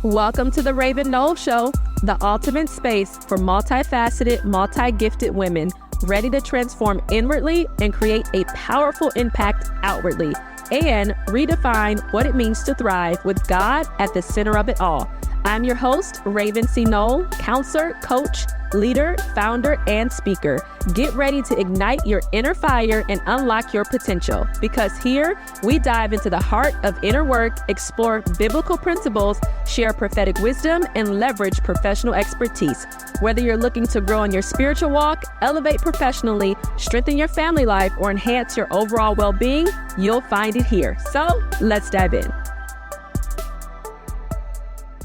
Welcome to the Raven Nole Show, the ultimate space for multifaceted, multi-gifted women ready to transform inwardly and create a powerful impact outwardly and redefine what it means to thrive with God at the center of it all. I'm your host, Raven C. Nole, counselor, coach, leader, founder, and speaker. Get ready to ignite your inner fire and unlock your potential, because here we dive into the heart of inner work, explore biblical principles, share prophetic wisdom, and leverage professional expertise. Whether you're looking to grow in your spiritual walk, elevate professionally, strengthen your family life, or enhance your overall well-being, you'll find it here. So let's dive in.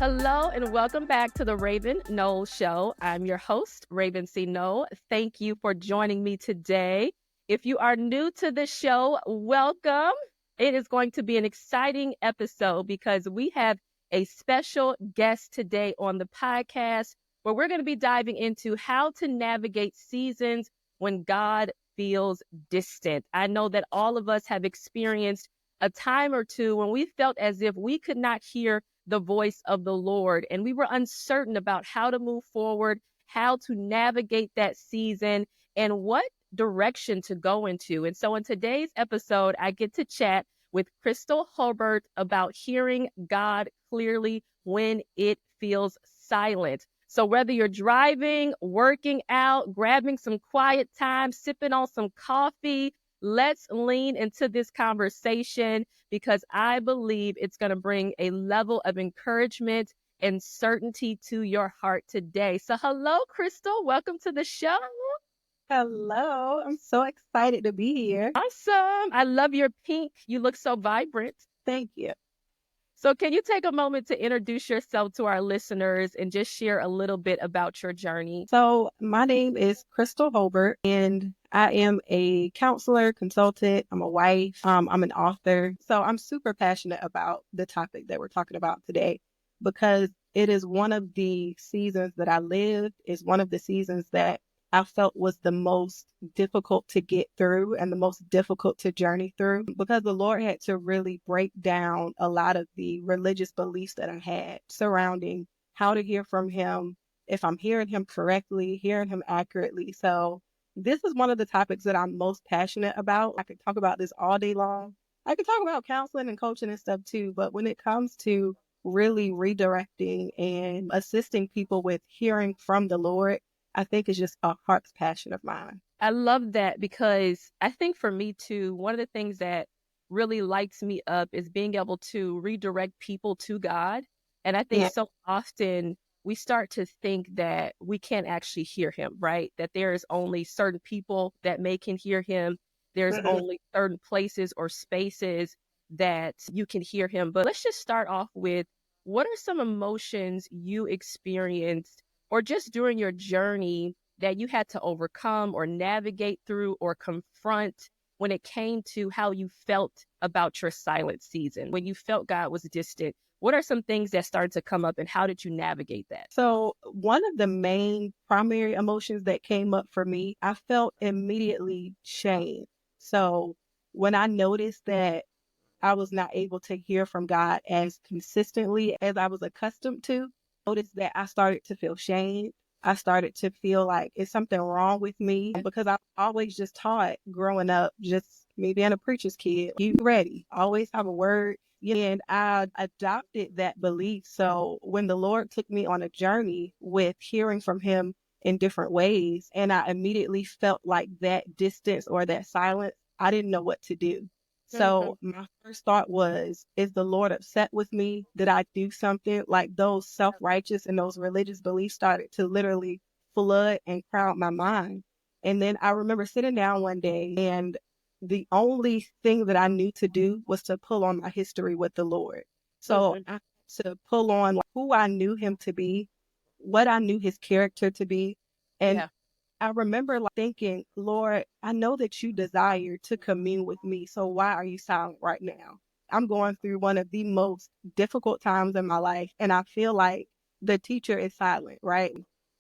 Hello and welcome back to the Raven Nole Show. I'm your host, Raven C. Nole. Thank you for joining me today. If you are new to the show, welcome. It is going to be an exciting episode because we have a special guest today on the podcast where we're going to be diving into how to navigate seasons when God feels distant. I know that all of us have experienced a time or two when we felt as if we could not hear the voice of the Lord, and we were uncertain about how to move forward, how to navigate that season, and what direction to go into. And so in today's episode, I get to chat with Crystal Hulbert about hearing God clearly when it feels silent. So whether you're driving, working out, grabbing some quiet time, sipping on some coffee, let's lean into this conversation because I believe it's going to bring a level of encouragement and certainty to your heart today. So hello, Crystal. Welcome to the show. Hello. I'm so excited to be here. Awesome. I love your pink. You look so vibrant. Thank you. So can you take a moment to introduce yourself to our listeners and just share a little bit about your journey? So my name is Crystal Hulbert, and I am a counselor, consultant. I'm a wife. I'm an author. So I'm super passionate about the topic that we're talking about today because it is one of the seasons that I lived, is one of the seasons that I felt was the most difficult to get through and the most difficult to journey through, because the Lord had to really break down a lot of the religious beliefs that I had surrounding how to hear from Him, if I'm hearing Him correctly, hearing Him accurately. So this is one of the topics that I'm most passionate about. I could talk about this all day long. I could talk about counseling and coaching and stuff too, but when it comes to really redirecting and assisting people with hearing from the Lord, I think it's just a heart's passion of mine. I love that because I think for me too, one of the things that really lights me up is being able to redirect people to God. And I think Yeah. so often we start to think that we can't actually hear Him, right? That there is only certain people that can hear Him. There's only certain places or spaces that you can hear Him. But let's just start off with, what are some emotions you experienced or just during your journey that you had to overcome or navigate through or confront when it came to how you felt about your silent season, when you felt God was distant? What are some things that started to come up and how did you navigate that? So one of the main primary emotions that came up for me, I felt immediately shame. So when I noticed that I was not able to hear from God as consistently as I was accustomed to, noticed that I started to feel shame. I started to feel like it's something wrong with me, because I always just taught growing up, just me being a preacher's kid, you ready, always have a word. And I adopted that belief. So when the Lord took me on a journey with hearing from Him in different ways, and I immediately felt like that distance or that silence, I didn't know what to do. So my first thought was, is the Lord upset with me? Did I do something? Like, those self-righteous and those religious beliefs started to literally flood and crowd my mind. And then I remember sitting down one day, and the only thing that I knew to do was to pull on my history with the Lord. So I had to pull on who I knew Him to be, what I knew His character to be. And Yeah. I remember thinking, Lord, I know that you desire to commune with me. So why are you silent right now? I'm going through one of the most difficult times in my life, and I feel like the teacher is silent, right?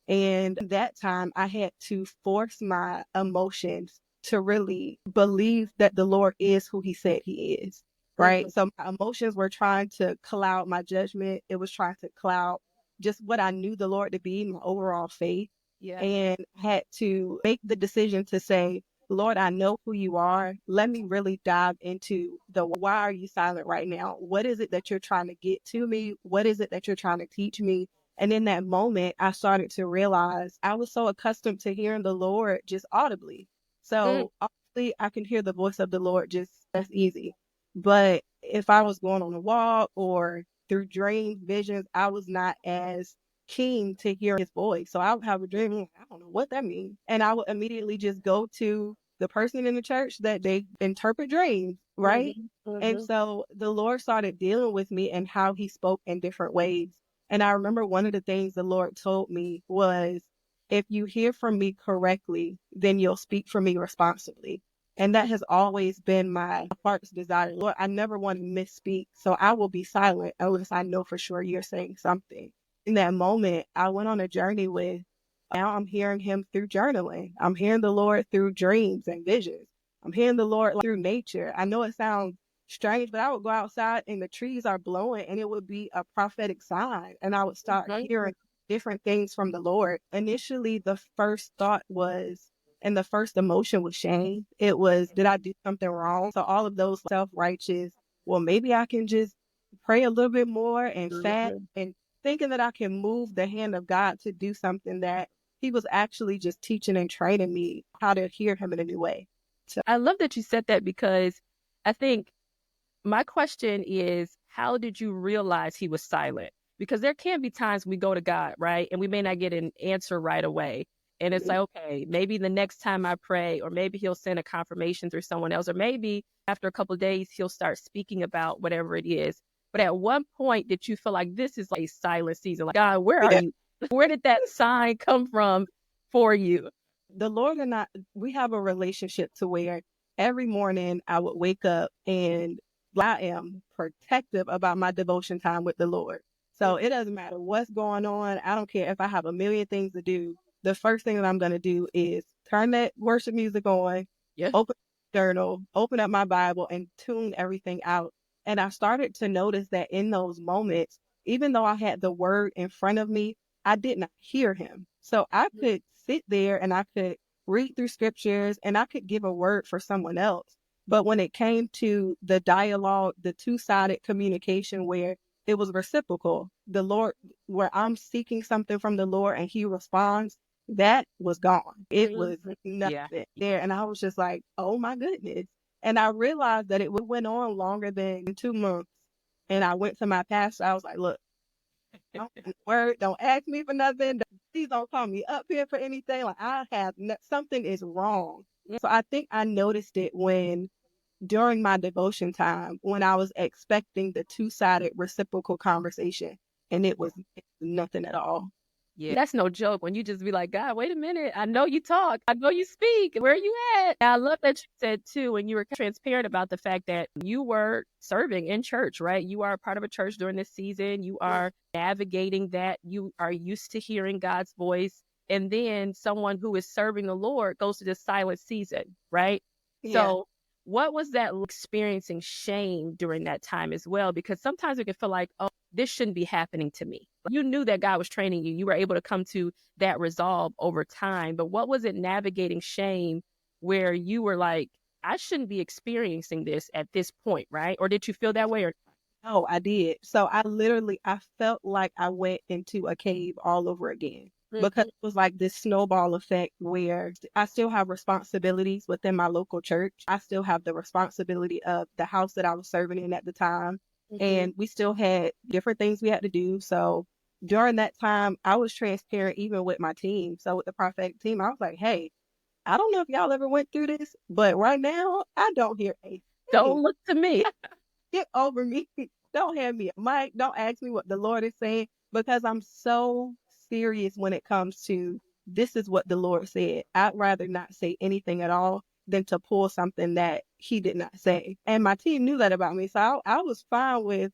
And that time I had to force my emotions to really believe that the Lord is who He said He is. Mhm. right? So my emotions were trying to cloud my judgment. It was trying to cloud just what I knew the Lord to be, my overall faith. Yeah. And had to make the decision to say, Lord, I know who you are. Let me really dive into the why are you silent right now? What is it that you're trying to get to me? What is it that you're trying to teach me? And in that moment, I started to realize I was so accustomed to hearing the Lord just audibly. Mm. So obviously, I can hear the voice of the Lord just that's easy. But if I was going on a walk or through dreams, visions, I was not as keen to hear his voice. So I would have a dream, like, I don't know what that means. And I would immediately just go to the person in the church that they interpret dreams, right? Mhm. And Mhm. so the Lord started dealing with me and how he spoke in different ways. And I remember one of the things the Lord told me was, if you hear from me correctly, then you'll speak for me responsibly. And that has always been my heart's desire. Lord, I never want to misspeak. So I will be silent unless I know for sure you're saying something. In that moment, I went on a journey with, now I'm hearing him through journaling. I'm hearing the Lord through dreams and visions. I'm hearing the Lord through nature. I know it sounds strange, but I would go outside and the trees are blowing and it would be a prophetic sign. And I would start Mhm. hearing different things from the Lord. Initially, the first thought was, and the first emotion was shame. It was, did I do something wrong? So all of those self-righteous, well, maybe I can just pray a little bit more and fast Mhm. and thinking that I can move the hand of God to do something that he was actually just teaching and training me how to hear him in a new way. So, I love that you said that because I think my question is, how did you realize he was silent? Because there can be times we go to God, right? And we may not get an answer right away. And it's like, okay, maybe the next time I pray, or maybe he'll send a confirmation through someone else, or maybe after a couple of days, he'll start speaking about whatever it is. But at one point, did you feel like this is like a silent season? Like, God, where are yeah, you? Where did that sign come from for you? the Lord and I, we have a relationship to where every morning I would wake up and I am protective about my devotion time with the Lord. So it doesn't matter what's going on. I don't care if I have a million things to do. The first thing that I'm going to do is turn that worship music on, Yeah. open the journal, open up my Bible, and tune everything out. And I started to notice that in those moments, even though I had the word in front of me, I did not hear him. So I could sit there and I could read through scriptures and I could give a word for someone else. But when it came to the dialogue, the two-sided communication where it was reciprocal, the Lord, where I'm seeking something from the Lord and he responds, that was gone. It Mhm. was Yeah. nothing there. And I was just like, oh my goodness. And I realized that it went on longer than 2 months. And I went to my pastor. I was like, look, don't word, don't ask me for nothing. Please don't call me up here for anything. Like I have something is wrong. So I think I noticed it when during my devotion time when I was expecting the two-sided reciprocal conversation and it was nothing at all. Yeah. That's no joke when you just be like, God, wait a minute. I know you talk. I know you speak. Where are you at? And I love that you said too, when you were transparent about the fact that you were serving in church, right? You are a part of a church during this season. You are navigating that. You are used to hearing God's voice. And then someone who is serving the Lord goes to this silent season, right? Yeah. So what was that experiencing shame during that time as well? Because sometimes we can feel like, oh, this shouldn't be happening to me. You knew that God was training you. You were able to come to that resolve over time. But what was it navigating shame where you were like, I shouldn't be experiencing this at this point, right? Or did you feel that way? Or Oh, I did. So I felt like I went into a cave all over again because Mhm. it was like this snowball effect where I still have responsibilities within my local church. I still have the responsibility of the house that I was serving in at the time. Mhm. And we still had different things we had to do. So during that time, I was transparent even with my team. So with the prophetic team, I was like, hey, I don't know if y'all ever went through this, but right now I don't hear a thing. Don't look to me. Get over me. Don't hand me a mic. Don't ask me what the Lord is saying because I'm so serious when it comes to this is what the Lord said. I'd rather not say anything at all than to pull something that he did not say. And my team knew that about me. So I was fine with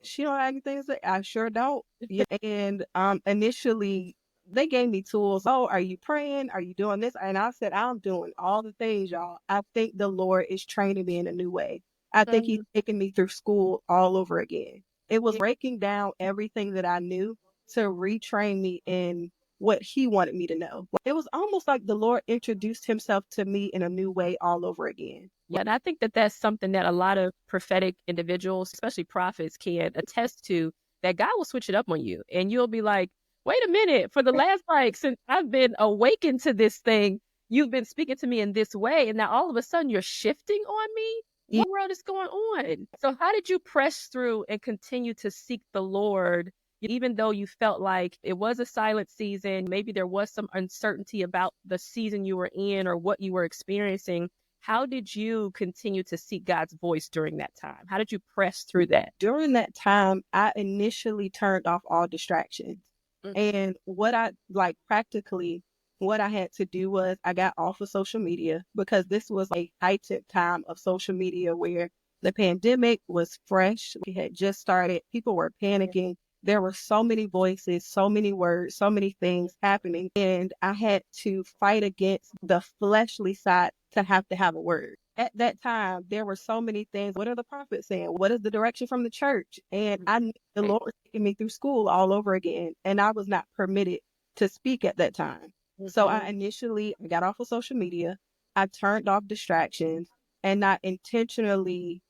she don't have anything to say. I sure don't. Yeah. And initially they gave me tools. Oh, are you praying? Are you doing this? And I said, I'm doing all the things, y'all. I think the Lord is training me in a new way. I think he's Mhm. taking me through school all over again. It was Yeah. breaking down everything that I knew to retrain me in what he wanted me to know. It was almost like the Lord introduced himself to me in a new way all over again. Yeah, and I think that that's something that a lot of prophetic individuals, especially prophets, can attest to, that God will switch it up on you. And you'll be like, wait a minute, for the last, like, since I've been awakened to this thing, you've been speaking to me in this way. And now all of a sudden you're shifting on me. Yeah, What world is going on? So, how did you press through and continue to seek the Lord, even though you felt like it was a silent season? Maybe there was some uncertainty about the season you were in or what you were experiencing. How did you continue to seek God's voice during that time? How did you press through that? during that time, I initially turned off all distractions. Mhm. And what I like practically, what I had to do was I got off of social media because this was a heightened time of social media where the pandemic was fresh. We had just started. People were Yeah. panicking. There were so many voices, so many words, so many things happening. And I had to fight against the fleshly side to have a word. At that time, there were so many things. What are the prophets saying? What is the direction from the church? And I knew the Right. Lord was taking me through school all over again. And I was not permitted to speak at that time. So I Mhm. initially got off of social media. I turned off distractions and I intentionally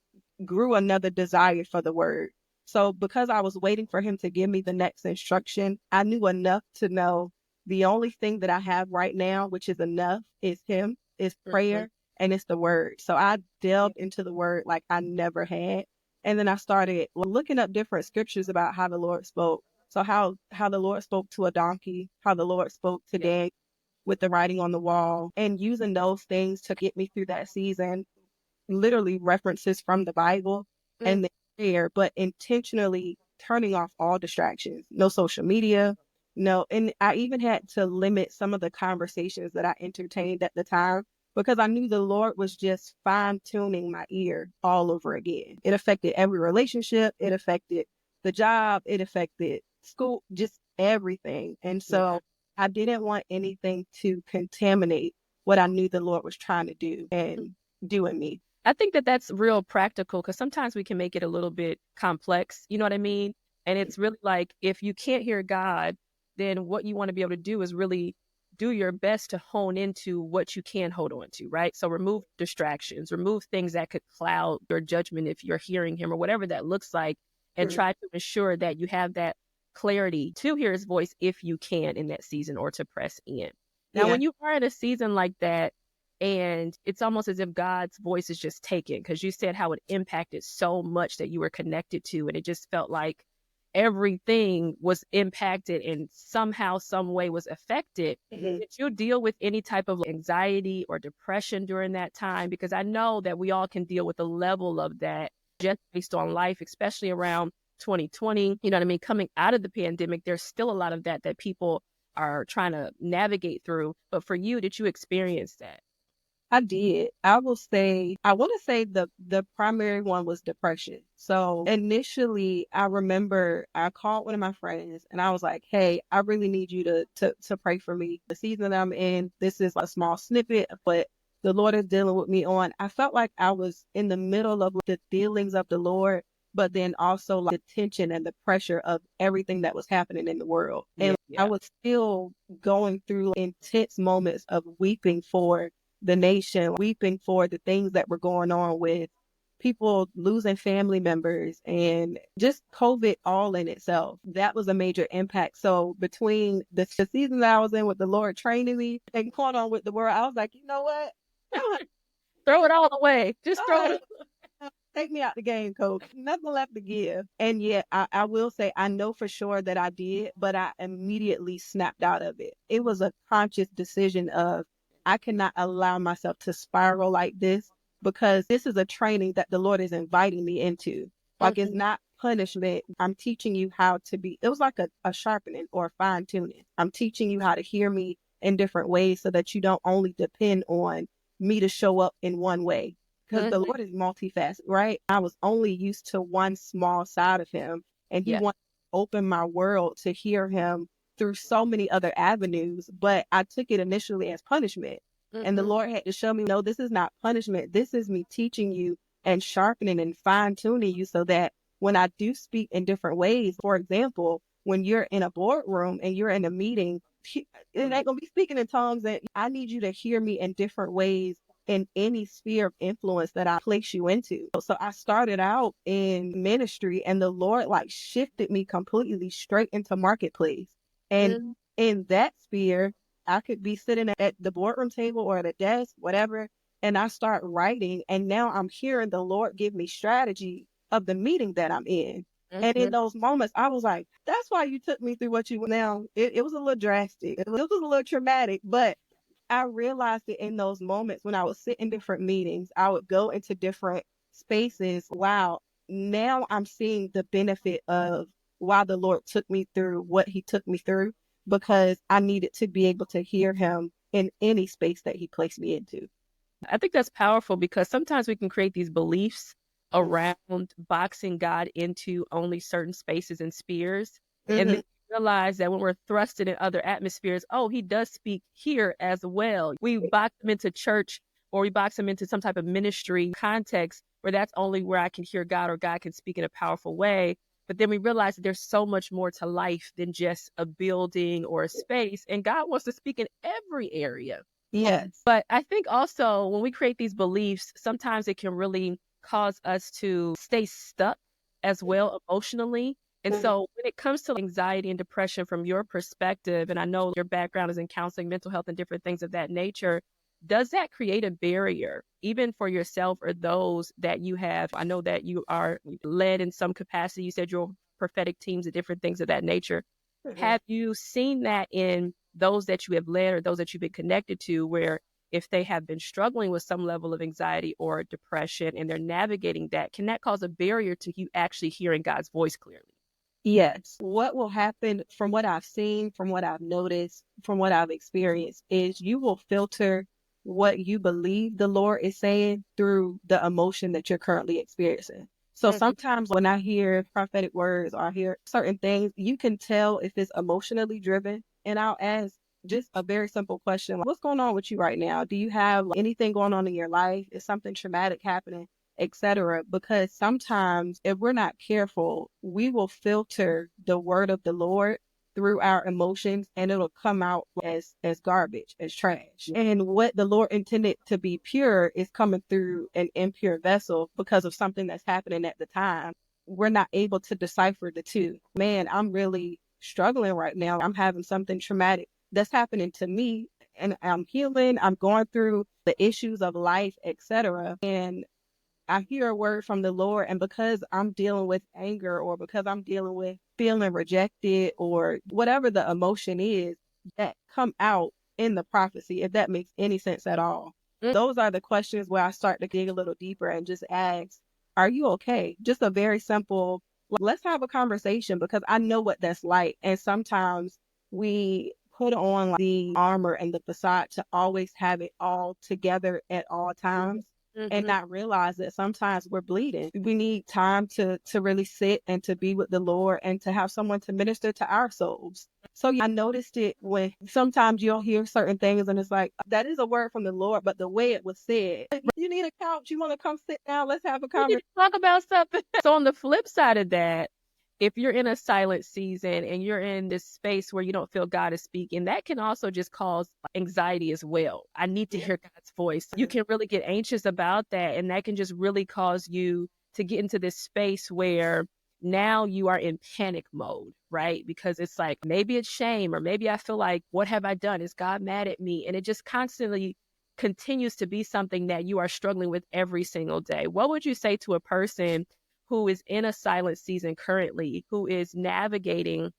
grew another desire for the word. So because I was waiting for him to give me the next instruction, I knew enough to know the only thing that I have right now, which is enough, is him, is Mhm. prayer, and it's the word. So I delved into the word like I never had. And then I started looking up different scriptures about how the Lord spoke. So how the Lord spoke to a donkey, how the Lord spoke to Yeah. Daniel with the writing on the wall, and using those things to get me through that season, literally references from the Bible Mm. and the prayer, but intentionally turning off all distractions. No social media, no. And I even had to limit some of the conversations that I entertained at the time because I knew the Lord was just fine tuning my ear all over again. It affected every relationship, it affected the job, it affected school, just everything. And Yeah. so I didn't want anything to contaminate what I knew the Lord was trying to do and do in me. I think that that's real practical because sometimes we can make it a little bit complex. You know what I mean? And it's really like if you can't hear God, then what you want to be able to do is really do your best to hone into what you can hold on to, right? So remove distractions, remove things that could cloud your judgment if you're hearing Him or whatever that looks like, and Mhm. try to ensure that you have that clarity to hear His voice if you can in that season or to press in. Now, Yeah. when you are in a season like that, and it's almost as if God's voice is just taken because you said how it impacted so much that you were connected to. And it just felt like everything was impacted and somehow, some way was affected. Mhm. Did you deal with any type of anxiety or depression during that time? Because I know that we all can deal with a level of that just based on life, especially around 2020. You know what I mean? Coming out of the pandemic, there's still a lot of that that people are trying to navigate through. But for you, did you experience that? I did. I will say, I want to say the primary one was depression. So initially, I remember I called one of my friends and I was like, "Hey, I really need you to pray for me. The season that I'm in, this is a small snippet, but the Lord is dealing with me on." I felt like I was in the middle of the dealings of the Lord, but then also like the tension and the pressure of everything that was happening in the world. Yeah, And I yeah. was still going through intense moments of weeping for the nation, weeping for the things that were going on with people losing family members and just COVID all in itself. That was a major impact. So between the season that I was in with the Lord training me and going on with the world, I was like, you know what? I don't Throw it all away. Just throw have, it. take me out the game, coach. Nothing left to give. And yet, I will say, I know for sure that I did, but I immediately snapped out of it. It was a conscious decision of, I cannot allow myself to spiral like this because this is a training that the Lord is inviting me into. Like, it's Mhm, not punishment. I'm teaching you how to be, it was like a sharpening or fine tuning. I'm teaching you how to hear me in different ways so that you don't only depend on me to show up in one way because the mhm. Lord is multifaceted, right? I was only used to one small side of him, and he Yeah. wanted to open my world to hear him through so many other avenues. But I took it initially as punishment. And the Mhm. Lord had to show me, no, this is not punishment. This is me teaching you and sharpening and fine tuning you so that when I do speak in different ways, for example, when you're in a boardroom and you're in a meeting, it ain't gonna be speaking in tongues. And I need you to hear me in different ways in any sphere of influence that I place you into. So I started out in ministry and the Lord like shifted me completely straight into marketplace. And Mm, in that sphere, I could be sitting at the boardroom table or at a desk, whatever, and I start writing. And now I'm hearing the Lord give me strategy of the meeting that I'm in. And in mhm. those moments, I was like, that's why you took me through what you now. It was a little drastic. It was a little traumatic, but I realized it in those moments when I would sit in different meetings, I would go into different spaces. Wow, now I'm seeing the benefit of why the Lord took me through what he took me through because I needed to be able to hear him in any space that he placed me into. I think that's powerful because sometimes we can create these beliefs around boxing God into only certain spaces and spheres. And then Mm-hmm. realize that when we're thrusted in other atmospheres, oh, he does speak here as well. We box him into church or we box him into some type of ministry context where that's only where I can hear God or God can speak in a powerful way. But then we realize that there's so much more to life than just a building or a space. And God wants to speak in every area. Yes. But I think also when we create these beliefs, sometimes it can really cause us to stay stuck as well emotionally. And Mhm. so when it comes to anxiety and depression from your perspective, and I know your background is in counseling, mental health, and different things of that nature, does that create a barrier even for yourself or those that you have? I know that you are led in some capacity. You said you're prophetic teams and different things of that nature. Mhm. Have you seen that in those that you have led or those that you've been connected to, where if they have been struggling with some level of anxiety or depression and they're navigating that, can that cause a barrier to you actually hearing God's voice clearly? Yes. What will happen from what I've seen, from what I've noticed, from what I've experienced is you will filter what you believe the Lord is saying through the emotion that you're currently experiencing. So Mhm, sometimes when I hear prophetic words or I hear certain things, you can tell if it's emotionally driven. And I'll ask just a very simple question like, what's going on with you right now? Do you have anything going on in your life? Is something traumatic happening? Etc. Because sometimes if we're not careful, we will filter the word of the Lord through our emotions and it'll come out as garbage, as trash. And what the Lord intended to be pure is coming through an impure vessel because of something that's happening at the time. We're not able to decipher the two. Man, I'm really struggling right now. I'm having something traumatic that's happening to me and I'm healing. I'm going through the issues of life, etc. And I hear a word from the Lord, and because I'm dealing with anger or because I'm dealing with feeling rejected or whatever the emotion is that come out in the prophecy, if that makes any sense at all. mm, Those are the questions where I start to dig a little deeper and just ask, are you okay? Just a very simple, let's have a conversation because I know what that's like. And sometimes we put on the armor and the facade to always have it all together at all times and mhm. not realize that sometimes we're bleeding. We need time to really sit and to be with the Lord and to have someone to minister to our souls. So yeah, I noticed it when sometimes you'll hear certain things and it's like, that is a word from the Lord, but the way it was said, you need a couch, you want to come sit down, let's have a We need conversation. to talk about something. So on the flip side of that, if you're in a silent season and you're in this space where you don't feel God is speaking, that can also just cause anxiety as well. I need to hear God's voice. You can really get anxious about that, and that can just really cause you to get into this space where now you are in panic mode, right? Because it's like maybe it's shame, or maybe I feel like, what have I done? Is God mad at me? And it just constantly continues to be something that you are struggling with every single day. What would you say to a person who is in a silent season currently, who is navigating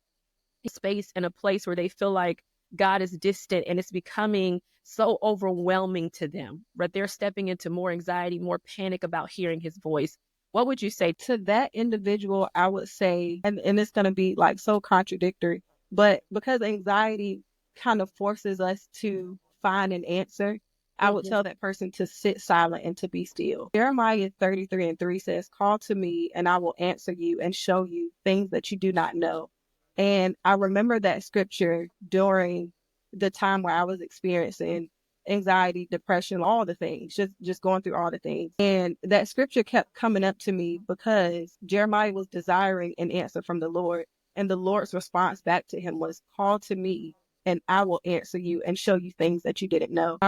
a space and a place where they feel like God is distant and it's becoming so overwhelming to them, but they're stepping into more anxiety, more panic about hearing his voice? What would you say? To that individual, I would say, and it's going to be like so contradictory, but because anxiety kind of forces us to find an answer, I would Mhm, tell that person to sit silent and to be still. Jeremiah 33:3 says, call to me and I will answer you and show you things that you do not know. And I remember that scripture during the time where I was experiencing anxiety, depression, all the things, just going through all the things. And that scripture kept coming up to me because Jeremiah was desiring an answer from the Lord. And the Lord's response back to him was, call to me and I will answer you and show you things that you didn't know.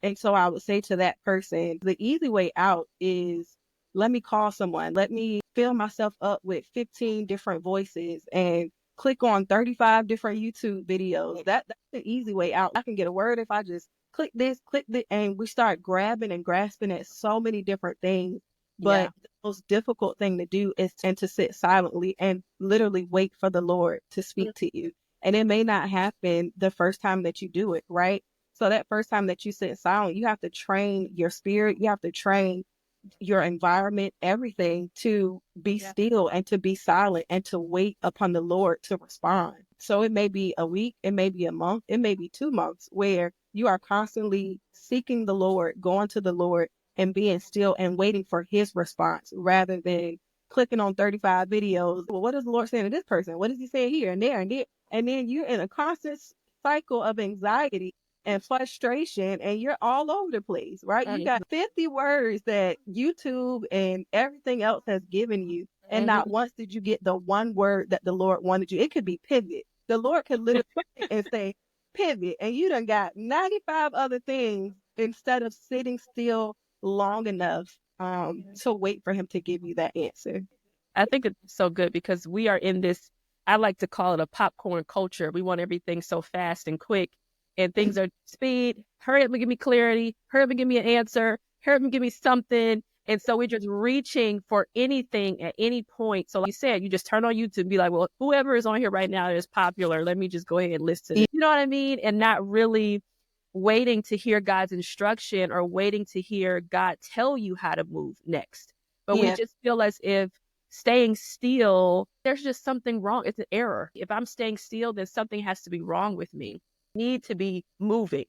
And so I would say to that person, the easy way out is, let me call someone. Let me fill myself up with 15 different voices and click on 35 different YouTube videos. That's the easy way out. I can get a word if I just click this, and we start grabbing and grasping at so many different things. Yeah. But the most difficult thing to do is to sit silently and literally wait for the Lord to speak to you. And it may not happen the first time that you do it, right? So that first time that you sit silent, you have to train your spirit. You have to train your environment, everything to be still and to be silent and to wait upon the Lord to respond. So it may be a week, it may be a month, it may be 2 months where you are constantly seeking the Lord, going to the Lord and being still and waiting for his response rather than clicking on 35 videos. Well, what is the Lord saying to this person? What does he say here and there and there? And then you're in a constant cycle of anxiety and frustration, and you're all over the place, right? You got 50 words that YouTube and everything else has given you, and not once did you get the one word that the Lord wanted you. It could be pivot. The Lord could literally and say pivot, and you done got 95 other things instead of sitting still long enough to wait for him to give you that answer. I think it's so good because we are in this, I like to call it a popcorn culture. We want everything so fast and quick, and things are speed. Hurry up and give me clarity. Hurry up and give me an answer. Hurry up and give me something. And so we're just reaching for anything at any point. So like you said, you just turn on YouTube and be like, well, whoever is on here right now is popular. Let me just go ahead and listen to it. You know what I mean? And not really waiting to hear God's instruction or waiting to hear God tell you how to move next. But we just feel as if staying still, there's just something wrong. It's an error. If I'm staying still, then something has to be wrong with me. I need to be moving.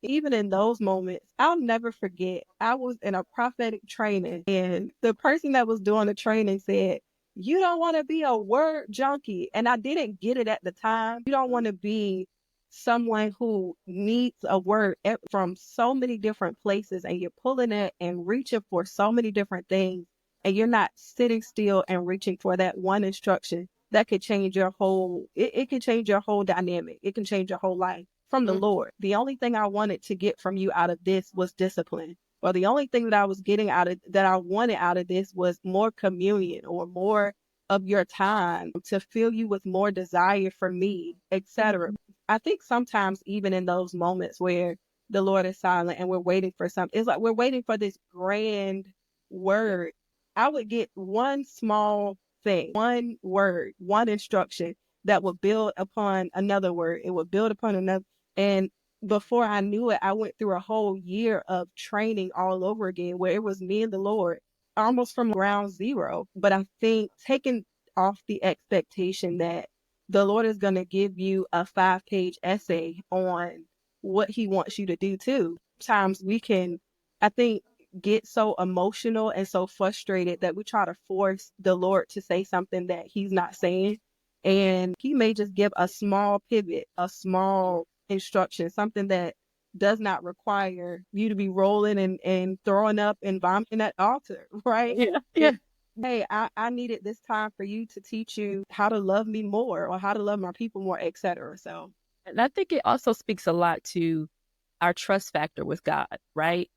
Even in those moments, I'll never forget. I was in a prophetic training, and the person that was doing the training said, you don't want to be a word junkie. And I didn't get it at the time. You don't want to be someone who needs a word from so many different places, and you're pulling it and reaching for so many different things, and you're not sitting still and reaching for that one instruction that could change your whole, it can change your whole dynamic. It can change your whole life from the Lord. The only thing I wanted to get from you out of this was discipline. Or the only thing that I was getting that I wanted out of this was more communion or more of your time to fill you with more desire for me, etc. I think sometimes even in those moments where the Lord is silent and we're waiting for something, it's like we're waiting for this grand word. I would get one small thing, one word, one instruction that would build upon another word. It would build upon another. And before I knew it, I went through a whole year of training all over again, where it was me and the Lord almost from ground zero. But I think taking off the expectation that the Lord is going to give you a 5-page essay on what he wants you to do too. Sometimes we can, I think, get so emotional and so frustrated that we try to force the Lord to say something that he's not saying. And he may just give a small pivot, a small instruction, something that does not require you to be rolling and throwing up and vomiting at the altar, right? Yeah. Hey, I needed this time for you to teach you how to love me more or how to love my people more, etc. So, And I think it also speaks a lot to our trust factor with God, right?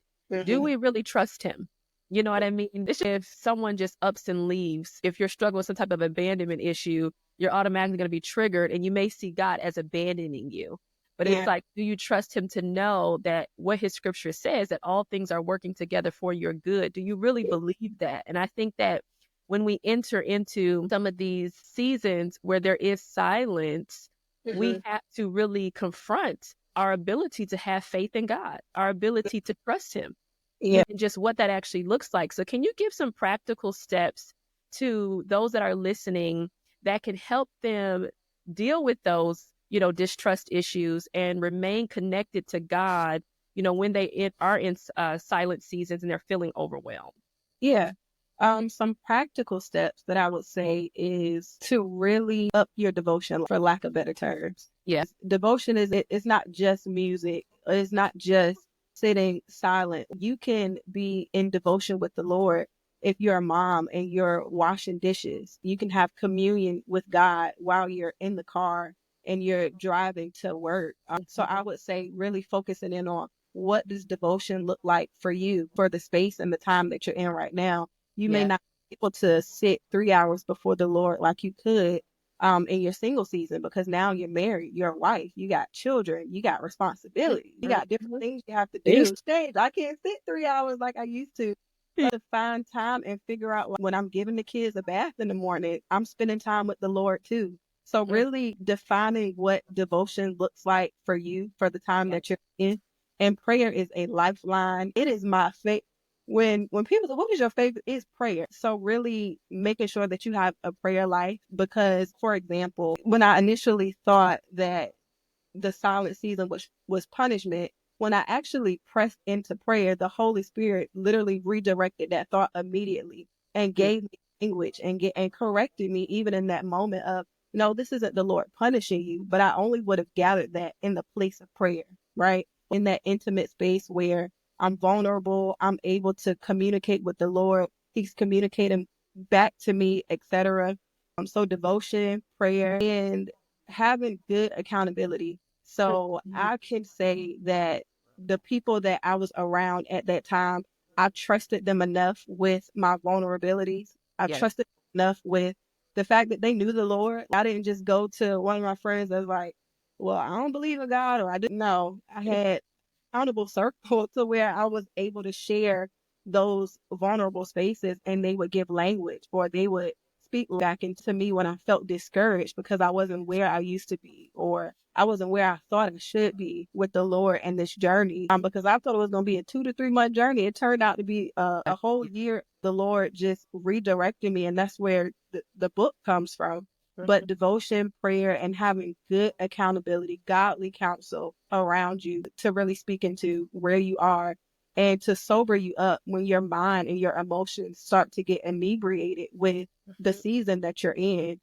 Do we really trust him? You know what I mean? If someone just ups and leaves, if you're struggling with some type of abandonment issue, you're automatically going to be triggered and you may see God as abandoning you. But it's like, do you trust him to know that what his scripture says, that all things are working together for your good? Do you really believe that? And I think that when we enter into some of these seasons where there is silence, we have to really confront our ability to have faith in God, our ability to trust him, and just what that actually looks like. So can you give some practical steps to those that are listening that can help them deal with those, distrust issues and remain connected to God, when they are in silent seasons and they're feeling overwhelmed? Yeah. Some practical steps that I would say is to really up your devotion, for lack of better terms. Yeah. Devotion it's not just music. It's not just sitting silent. You can be in devotion with the Lord if you're a mom and you're washing dishes. You can have communion with God while you're in the car and you're driving to work. So I would say really focusing in on what does devotion look like for you for the space and the time that you're in right now. You may Yeah. not be able to sit 3 hours before the Lord like you could in your single season because now you're married, you're a wife, you got children, you got responsibility, you got different Mhm. things you have to Thanks. do. Stage, I can't sit 3 hours like I used to. So to find time and figure out when I'm giving the kids a bath in the morning, I'm spending time with the Lord too. So Mm, really defining what devotion looks like for you for the time yeah. that you're in. And prayer is a lifeline. It is my favorite. When people say, what is your favorite? It's prayer. So really making sure that you have a prayer life because, for example, when I initially thought that the silent season was punishment, when I actually pressed into prayer, the Holy Spirit literally redirected that thought immediately and Yeah. gave me language and corrected me even in that moment of no, this isn't the Lord punishing you, but I only would have gathered that in the place of prayer, right? In that intimate space where I'm vulnerable, I'm able to communicate with the Lord. He's communicating back to me, etc. So devotion, prayer, and having good accountability. So Mhm. I can say that the people that I was around at that time, I trusted them enough with my vulnerabilities. I Yes. trusted them enough with the fact that they knew the Lord. I didn't just go to one of my friends that's like, well, I don't believe in God or I didn't know. I had accountable circle to where I was able to share those vulnerable spaces and they would give language or they would speak back into me when I felt discouraged because I wasn't where I used to be or I wasn't where I thought I should be with the Lord and this journey. Because I thought it was going to be a 2 to 3 month journey. It turned out to be a whole year. The Lord just redirected me, and that's where the book comes from. But devotion, prayer, and having good accountability, godly counsel around you to really speak into where you are and to sober you up when your mind and your emotions start to get inebriated with the Mhm. season that you're in.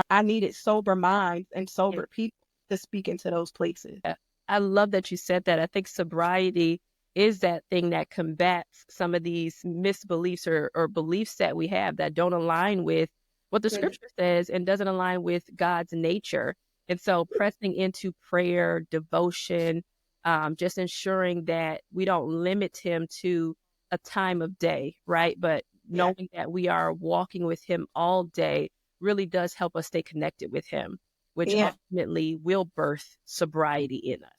I needed sober minds and Yeah. sober people to speak into those places. Yeah. I love that you said that. I think sobriety is that thing that combats some of these misbeliefs or beliefs that we have that don't align with what the Yeah. scripture says and doesn't align with God's nature. And so pressing into prayer, devotion, just ensuring that we don't limit him to a time of day, right? But Yeah. knowing that we are walking with him all day really does help us stay connected with him, which Yeah. ultimately will birth sobriety in us.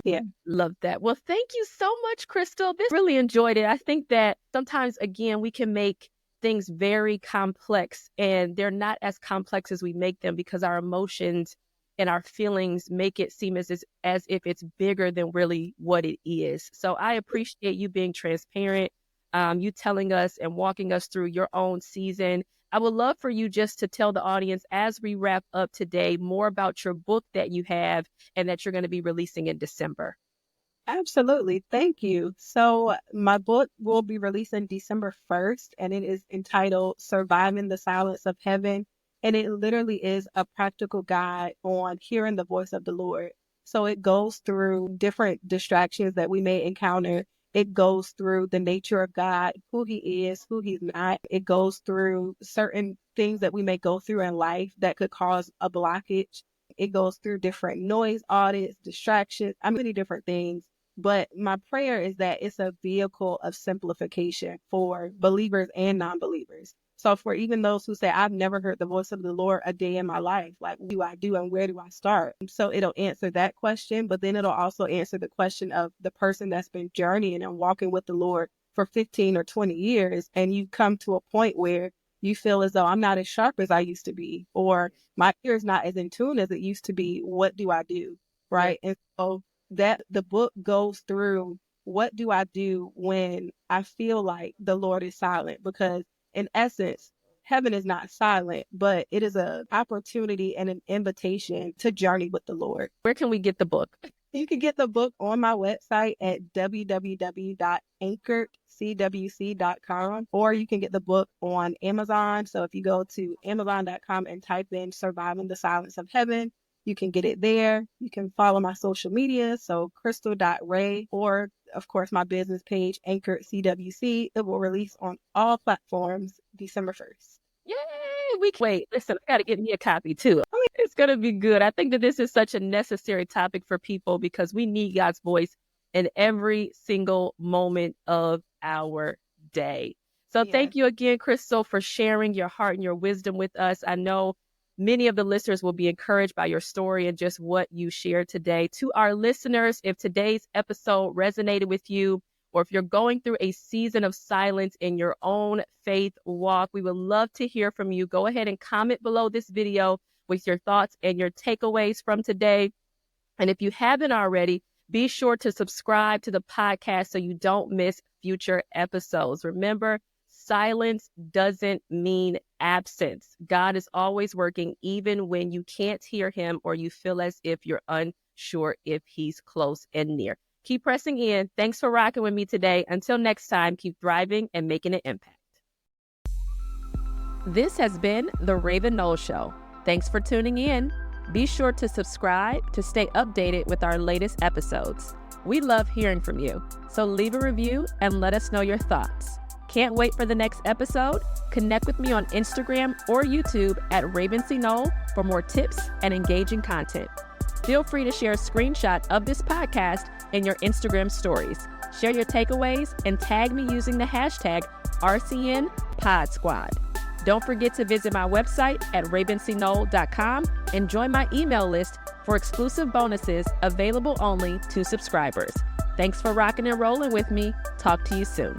Yeah. Love that. Well, thank you so much, Crystal. This really enjoyed it. I think that sometimes, again, we can make things very complex, and they're not as complex as we make them because our emotions and our feelings make it seem as if it's bigger than really what it is. So I appreciate you being transparent, you telling us and walking us through your own season. I would love for you just to tell the audience as we wrap up today more about your book that you have and that you're going to be releasing in December. Absolutely. Thank you. So, my book will be releasing December 1st, and it is entitled Surviving the Silence of Heaven. And it literally is a practical guide on hearing the voice of the Lord. So, it goes through different distractions that we may encounter. It goes through the nature of God, who He is, who He's not. It goes through certain things that we may go through in life that could cause a blockage. It goes through different noise audits, distractions, many different things, but my prayer is that it's a vehicle of simplification for believers and non believers. So, for even those who say, I've never heard the voice of the Lord a day in my life, like, what do I do and where do I start? So, it'll answer that question, but then it'll also answer the question of the person that's been journeying and walking with the Lord for 15 or 20 years. And you come to a point where you feel as though I'm not as sharp as I used to be, or my ear is not as in tune as it used to be. What do I do? Yeah. Right. And so, that the book goes through what do I do when I feel like the Lord is silent? Because in essence, heaven is not silent, but it is an opportunity and an invitation to journey with the Lord. Where can we get the book? You can get the book on my website at www.anchoredcwc.com, or you can get the book on Amazon. So if you go to amazon.com and type in Surviving the Silence of Heaven, you can get it there. You can follow my social media. So crystal.ray or of course, my business page, Anchored CWC. It will release on all platforms December 1st. Yay! We can wait. Listen, I got to get me a copy too. It's going to be good. I think that this is such a necessary topic for people because we need God's voice in every single moment of our day. So Yes. thank you again, Crystal, for sharing your heart and your wisdom with us. I know many of the listeners will be encouraged by your story and just what you shared today. To our listeners, if today's episode resonated with you, or if you're going through a season of silence in your own faith walk, we would love to hear from you. Go ahead and comment below this video with your thoughts and your takeaways from today. And if you haven't already, be sure to subscribe to the podcast so you don't miss future episodes. Remember, silence doesn't mean absence. God is always working, even when you can't hear him or you feel as if you're unsure if he's close and near. Keep pressing in. Thanks for rocking with me today. Until next time, keep thriving and making an impact. This has been The Raven Nole Show. Thanks for tuning in. Be sure to subscribe to stay updated with our latest episodes. We love hearing from you, so leave a review and let us know your thoughts. Can't wait for the next episode? Connect with me on Instagram or YouTube at Raven C. Nole for more tips and engaging content. Feel free to share a screenshot of this podcast in your Instagram stories. Share your takeaways and tag me using the hashtag RCNPodSquad. Don't forget to visit my website at ravencnole.com and join my email list for exclusive bonuses available only to subscribers. Thanks for rocking and rolling with me. Talk to you soon.